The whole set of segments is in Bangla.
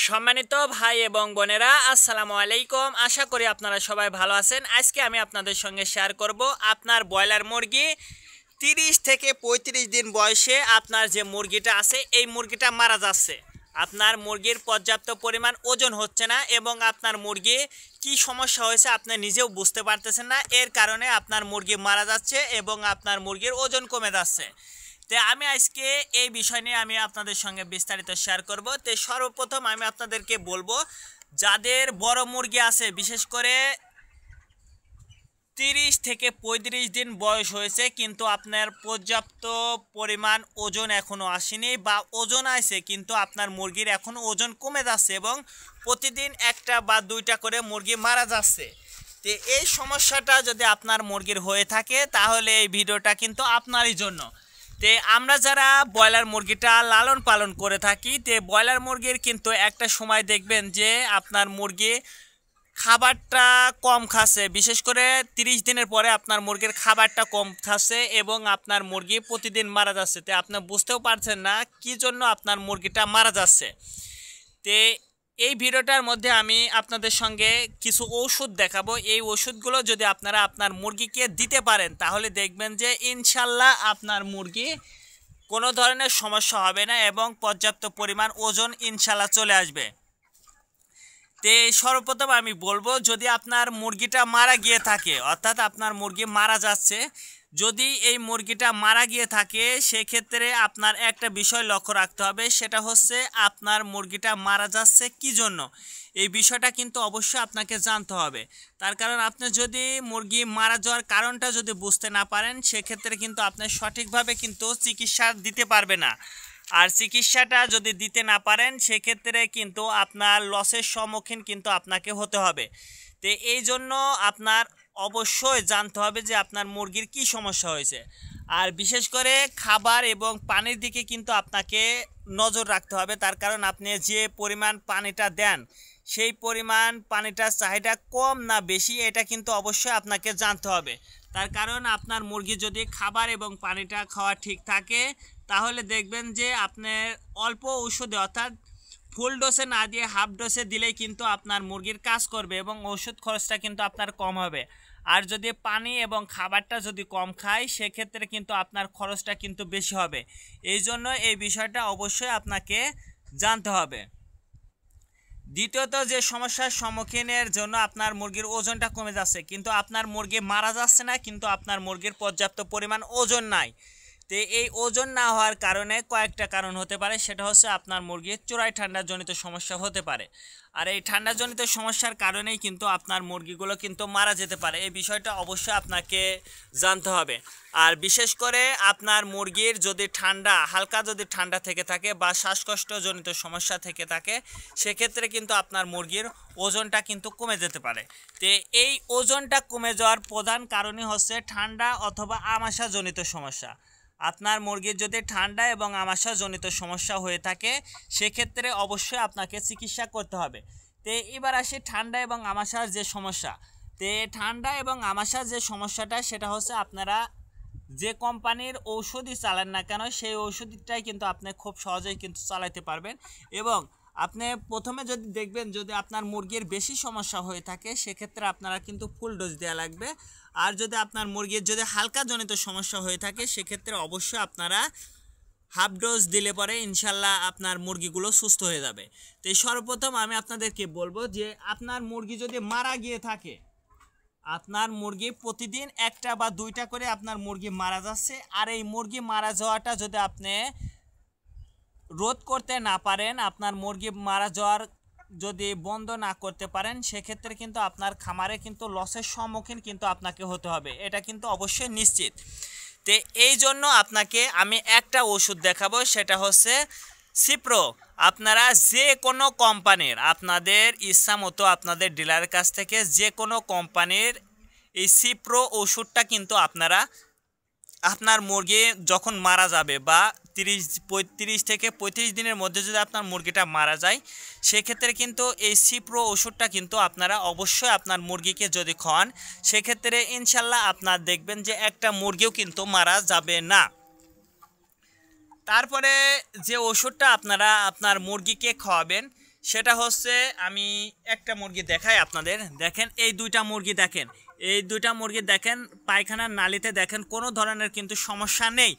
সম্মানিত ভাই এবং বোনেরা, আসসালামু আলাইকুম। আশা করি আপনারা সবাই ভালো আছেন। আজকে আমি আপনাদের সঙ্গে শেয়ার করব আপনার ব্রয়লার মুরগি 30 থেকে 35 দিন বয়সে আপনার যে মুরগিটা আছে এই মুরগিটা মারা যাচ্ছে। আপনার মুরগির পর্যাপ্ত পরিমাণ ওজন হচ্ছে না এবং আপনার মুরগি কি সমস্যা হয়েছে আপনি নিজেও বুঝতে পারতেছেন না। এর কারণে আপনার মুরগি মারা যাচ্ছে এবং আপনার মুরগির ওজন কমে যাচ্ছে। তো আমি আজকে এই বিষয় নিয়ে আমি আপনাদের সঙ্গে বিস্তারিত শেয়ার করব। তো সর্বপ্রথম আমি আপনাদেরকে বলবো, যাদের বড় মুরগি আছে, বিশেষ করে 30 থেকে 35 দিন বয়স হয়েছে কিন্তু আপনার পর্যাপ্ত পরিমাণ ওজন এখনও আসেনি, বা ওজন আছে কিন্তু আপনার মুরগির এখনও ওজন কমে যাচ্ছে এবং প্রতিদিন একটা বা দুইটা করে মুরগি মারা যাচ্ছে। তো এই সমস্যাটা যদি আপনার মুরগির হয়ে থাকে তাহলে এই ভিডিওটা কিন্তু আপনারই জন্য। তে আমরা যারা ব্রয়লার মুরগিটা লালন পালন করে থাকি, তে ব্রয়লার মুরগির কিন্তু একটা সময় দেখবেন যে আপনার মুরগি খাবারটা কম খাচ্ছে, বিশেষ করে 30 দিনের পরে আপনার মুরগির খাবারটা কম খাচ্ছে এবং আপনার মুরগি প্রতিদিন মারা যাচ্ছে। তে আপনি বুঝতেও পারছেন না কি জন্য আপনার মুরগিটা মারা যাচ্ছে। তে এই ভিডিওটার মধ্যে আমি আপনাদের সঙ্গে কিছু ওষুধ দেখাবো। এই ওষুধগুলো যদি আপনারা আপনার মুরগিকে দিতে পারেন তাহলে দেখবেন যে ইনশাল্লাহ আপনার মুরগি কোনো ধরনের সমস্যা হবে না এবং পর্যাপ্ত পরিমাণ ওজন ইনশাল্লাহ চলে আসবে। তে সর্বপ্রথম আমি বলবো, যদি আপনার মুরগিটা মারা গিয়ে থাকে, অর্থাৎ আপনার মুরগি মারা যাচ্ছে, যদি এই মুরগিটা মারা গিয়ে থাকে সেক্ষেত্রে আপনার একটা বিষয় লক্ষ্য রাখতে হবে, সেটা হচ্ছে আপনার মুরগিটা মারা যাচ্ছে কী জন্য। এই বিষয়টা কিন্তু অবশ্যই আপনাকে জানতে হবে। তার কারণ আপনি যদি মুরগি মারা যাওয়ার কারণটা যদি বুঝতে না পারেন সেক্ষেত্রে কিন্তু আপনি সঠিকভাবে কিন্তু চিকিৎসা দিতে পারবে না। আর চিকিৎসাটা যদি দিতে না পারেন সেক্ষেত্রে কিন্তু আপনার লসের সম্মুখীন কিন্তু আপনাকে হতে হবে। তো এই জন্য আপনার অবশ্যই জানতে হবে যে আপনার মুরগির কি সমস্যা হয়েছে। আর বিশেষ করে খাবার এবং পানির দিকে কিন্তু আপনাকে নজর রাখতে হবে। তার কারণ আপনি যে পরিমাণ পানিটা দেন সেই পরিমাণ পানিটার চাহিদা কম না বেশি এটা কিন্তু অবশ্যই আপনাকে জানতে হবে। তার কারণ আপনার মুরগি যদি খাবার এবং পানিটা খাওয়া ঠিক থাকে তাহলে দেখবেন যে আপনার অল্প ওষুধে, অর্থাৎ ফুল ডোজে না দিয়ে হাফ ডোজে দিলেই কিন্তু আপনার মুরগির কাজ করবে এবং ওষুধ খরচটা কিন্তু আপনার কম হবে। আর যদি পানি এবং খাবারটা যদি কম খায় সেক্ষেত্রে কিন্তু আপনার খরচটা কিন্তু বেশি হবে। এই জন্য এই বিষয়টা অবশ্যই আপনাকে জানতে হবে। দ্বিতীয়ত, যে সমস্যার সম্মুখীনের জন্য আপনার মুরগির ওজনটা কমে যাচ্ছে কিন্তু আপনার মুরগি মারা যাচ্ছে না, কিন্তু আপনার মুরগির পর্যাপ্ত পরিমাণ ওজন নাই। তো এই ওজন না হওয়ার কারণে কয়েকটা কারণ হতে পারে, সেটা হচ্ছে আপনার মুরগির চোরাই ঠান্ডাজনিত সমস্যা হতে পারে। আর এই ঠান্ডাজনিত সমস্যার কারণেই কিন্তু আপনার মুরগিগুলো কিন্তু মারা যেতে পারে। এই বিষয়টা অবশ্যই আপনাকে জানতে হবে। আর বিশেষ করে আপনার মুরগির যদি হালকা যদি ঠান্ডা থেকে থাকে বা শ্বাসকষ্টজনিত সমস্যা থেকে থাকে সেক্ষেত্রে কিন্তু আপনার মুরগির ওজনটা কিন্তু কমে যেতে পারে। তো এই ওজনটা কমে যাওয়ার প্রধান কারণই হচ্ছে ঠান্ডা অথবা আমাশাজনিত সমস্যা। আপনার মুরগির যদি ঠান্ডা এবং আমাশাজনিত সমস্যা হয়ে থাকে সেক্ষেত্রে অবশ্যই আপনাকে চিকিৎসা করতে হবে। তো এবার আসি ঠান্ডা এবং আমাশার যে সমস্যা। তো ঠান্ডা এবং আমাশার যে সমস্যাটা সেটা হচ্ছে আপনারা যে কোম্পানির ঔষধই চালান না কেন সেই ওষুধটাই কিন্তু আপনি খুব সহজেই কিন্তু চালাতে পারবেন। এবং আপনি প্রথমে যদি দেখবেন যদি আপনার মুরগির বেশি সমস্যা হয়ে থাকে সেক্ষেত্রে আপনারা কিন্তু ফুল ডোজ দেওয়া লাগবে। আর যদি আপনার মুরগির যদি হালকা জনিত সমস্যা হয়ে থাকে সেক্ষেত্রে অবশ্যই আপনারা হাফ ডোজ দিলে পরে ইনশাল্লাহ আপনার মুরগিগুলো সুস্থ হয়ে যাবে। তো সর্বপ্রথম আমি আপনাদেরকে বলবো যে আপনার মুরগি যদি মারা গিয়ে থাকে, আপনার মুরগি প্রতিদিন একটা বা দুইটা করে আপনার মুরগি মারা যাচ্ছে, আর এই মুরগি মারা যাওয়াটা যদি আপনি রোধ করতে না পারেন, আপনার মুরগি মারা যাওয়ার যদি বন্ধ না করতে পারেন সেক্ষেত্রে কিন্তু আপনার খামারে কিন্তু লসের সম্মুখীন কিন্তু আপনাকে হতে হবে, এটা কিন্তু অবশ্যই নিশ্চিত। তো এই জন্য আপনাকে আমি একটা ওষুধ দেখাবো, সেটা হচ্ছে সিপ্রো। আপনারা যে কোনো কোম্পানির আপনাদের ইচ্ছা মতো আপনাদের ডিলারের কাছ থেকে যে কোনো কোম্পানির এই সিপ্রো ওষুধটা কিন্তু আপনার মুরগি যখন মারা যাবে বা 30 থেকে 35 দিনের মধ্যে যদি আপনার মুরগিটা মারা যায় সেক্ষেত্রে কিন্তু এই সিপ্রো ওষুধটা কিন্তু আপনারা অবশ্যই আপনার মুরগিকে যদি খাওয়ান সেক্ষেত্রে ইনশাল্লাহ আপনার দেখবেন যে একটা মুরগিও কিন্তু মারা যাবে না। তারপরে যে ওষুধটা আপনারা আপনার মুরগিকে খাওয়াবেন সেটা হচ্ছে আমি একটা মুরগি দেখাই আপনাদের। দেখেন এই দুইটা মুরগি, দেখেন এই দুইটা মুরগি, দেখেন পায়খানার নালিতে দেখেন কোনো ধরনের কিন্তু সমস্যা নেই।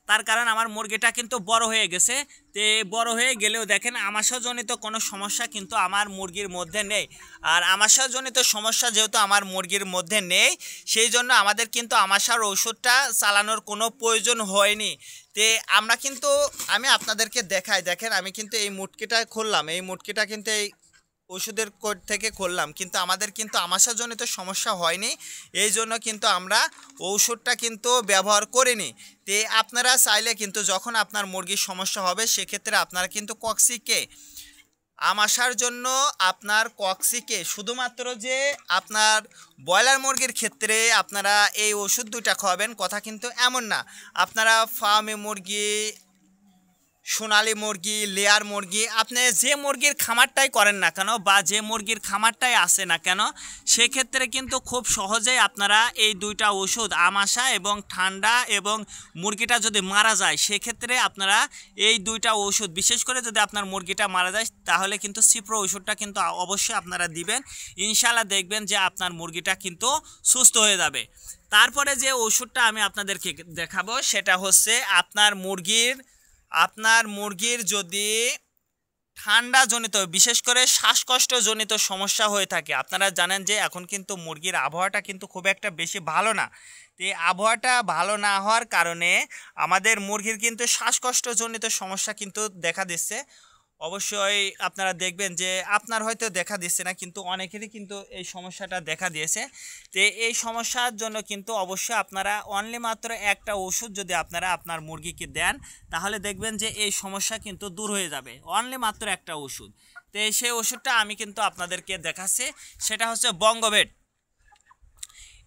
তার কারণ আমার মুরগিটা কিন্তু বড় হয়ে গেছে। তে বড় হয়ে গেলেও দেখেন আমাশাজনিত কোনো সমস্যা কিন্তু আমার মুরগির মধ্যে নেই। আর আমাশাজনিত সমস্যা যেহেতু আমার মুরগির মধ্যে নেই, সেই জন্য আমাদের কিন্তু আমাশার ওষুধটা চালানোর কোনো প্রয়োজন হয়নি। তে আমরা কিন্তু, আমি আপনাদেরকে দেখাই, দেখেন আমি কিন্তু এই মুটকিটা খুললাম, এই মুটকিটা কিন্তু এই ওষুধের কোড থেকে খুললাম, কিন্তু আমাদের কিন্তু আমাশাজনিত সমস্যা হয়নি। এই জন্য কিন্তু আমরা ঔষধটা কিন্তু ব্যবহার করিনি। তে আপনারা চাইলে কিন্তু যখন আপনার মুরগির সমস্যা হবে সেক্ষেত্রে আপনারা কিন্তু কক্সিকে, আমাশার জন্য আপনার কক্সিকে, শুধুমাত্র যে আপনার ব্রয়লার মুরগির ক্ষেত্রে আপনারা এই ওষুধ দুইটা খাওয়াবেন কথা কিন্তু এমন না। আপনারা ফার্মে মুরগি, সোনালী মুরগি, লেয়ার মুরগি, আপনি যে মুরগির খামারটাই করেন না কেন বা যে মুরগির খামারটাই আসে না কেন, সেক্ষেত্রে কিন্তু খুব সহজেই আপনারা এই দুইটা ওষুধ, আমাশা এবং ঠান্ডা, এবং মুরগিটা যদি মারা যায় সেক্ষেত্রে আপনারা এই দুইটা ওষুধ, বিশেষ করে যদি আপনার মুরগিটা মারা যায় তাহলে কিন্তু সিপ্রো ওষুধটা কিন্তু অবশ্যই আপনারা দিবেন। ইনশাল্লাহ দেখবেন যে আপনার মুরগিটা কিন্তু সুস্থ হয়ে যাবে। তারপরে যে ওষুধটা আমি আপনাদেরকে দেখাবো সেটা হচ্ছে আপনার মুরগির যদি ঠান্ডাজনিত, বিশেষ করে শ্বাসকষ্টজনিত সমস্যা হয়ে থাকে, আপনারা জানেন যে এখন কিন্তু মুরগির আবহাওয়াটা কিন্তু খুব একটা বেশি ভালো না। তো এই আবহাওয়াটা ভালো না হওয়ার কারণে আমাদের মুরগির কিন্তু শ্বাসকষ্টজনিত সমস্যা কিন্তু দেখা দিচ্ছে। অবশ্যই আপনারা দেখবেন যে আপনার হয়তো দেখা দিচ্ছে না, কিন্তু অনেকেরই কিন্তু এই সমস্যাটা দেখা দিয়েছে। তো এই সমস্যার জন্য কিন্তু অবশ্যই আপনারা অনলি মাত্র একটা ওষুধ যদি আপনারা আপনার মুরগিকে দেন তাহলে দেখবেন যে এই সমস্যা কিন্তু দূর হয়ে যাবে। অনলি মাত্র একটা ওষুধ। তো সেই ওষুধটা আমি কিন্তু আপনাদেরকে দেখাচ্ছি, সেটা হচ্ছে বঙ্গভেট।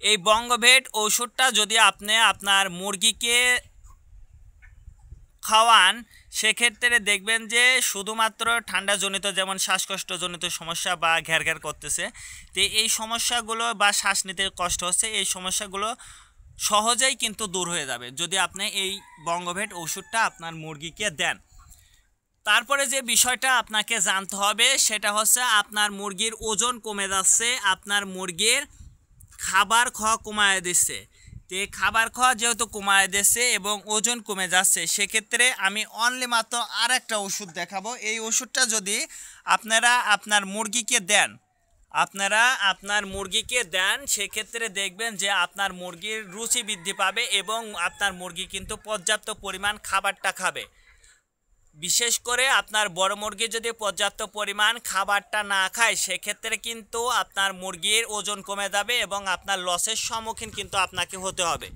এই বঙ্গভেট ওষুধটা যদি আপনি আপনার মুরগিকে খাওয়ান সেক্ষেত্রে দেখবেন যে শুধুমাত্র ঠান্ডাজনিত, যেমন শ্বাসকষ্টজনিত সমস্যা বা ঘ্যার ঘ্যার করতেছে, তো এই সমস্যাগুলো বা শ্বাস নিতে কষ্ট হচ্ছে, এই সমস্যাগুলো সহজেই কিন্তু দূর হয়ে যাবে যদি আপনি এই বঙ্গভেট ওষুধটা আপনার মুরগিকে দেন। তারপরে যে বিষয়টা আপনাকে জানতে হবে সেটা হচ্ছে আপনার মুরগির ওজন কমে যাচ্ছে, আপনার মুরগির খাবার খাওয়া কমায় দিচ্ছে। তো খাবার খাওয়া যেহেতু কমায় দিচ্ছে এবং ওজন কমে যাচ্ছে, সেক্ষেত্রে আমি অনলি মাত্র আর একটা ওষুধ দেখাবো। এই ওষুধটা যদি আপনারা আপনার মুরগিকে দেন সেক্ষেত্রে দেখবেন যে আপনার মুরগির রুচি বৃদ্ধি পাবে এবং আপনার মুরগি কিন্তু পর্যাপ্ত পরিমাণ খাবারটা খাবে। বিশেষ করে আপনার বড় মুরগি যদি পর্যাপ্ত পরিমাণ খাবারটা না খায় সেক্ষেত্রে কিন্তু আপনার মুরগির ওজন কমে যাবে এবং আপনার লসের সম্মুখীন কিন্তু আপনাকে হতে হবে।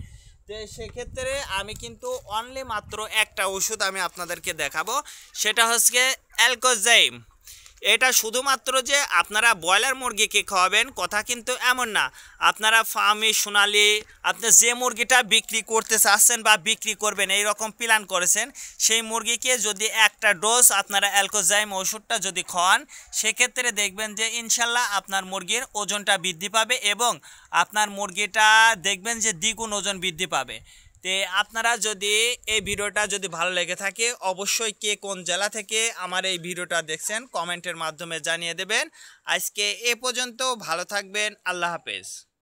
তো সেক্ষেত্রে আমি কিন্তু অনলি মাত্র একটা ওষুধ আমি আপনাদেরকে দেখাবো, সেটা হচ্ছে অ্যালকোজাইম। এটা শুধুমাত্র যে আপনারা ব্রয়লার মুরগিকে খাওয়াবেন কথা কিন্তু এমন না। আপনারা ফার্মি, সোনালি, আপনি যে মুরগিটা বিক্রি করতে চাচ্ছেন বা বিক্রি করবেন এই রকম প্ল্যান করেছেন, সেই মুরগিকে যদি একটা ডোজ আপনারা অ্যালকোজাইম ওষুধটা যদি খাওয়ান সেক্ষেত্রে দেখবেন যে ইনশাল্লাহ আপনার মুরগির ওজনটা বৃদ্ধি পাবে এবং আপনার মুরগিটা দেখবেন যে দ্বিগুণ ওজন বৃদ্ধি পাবে। তে আপনারা যদি এই ভিডিওটা যদি ভালো লেগে থাকে অবশ্যই কে কোন জেলা থেকে আমার এই ভিডিওটা দেখছেন কমেন্টের মাধ্যমে জানিয়ে দেবেন। আজকে এ পর্যন্ত, ভালো থাকবেন, আল্লাহ হাফেজ।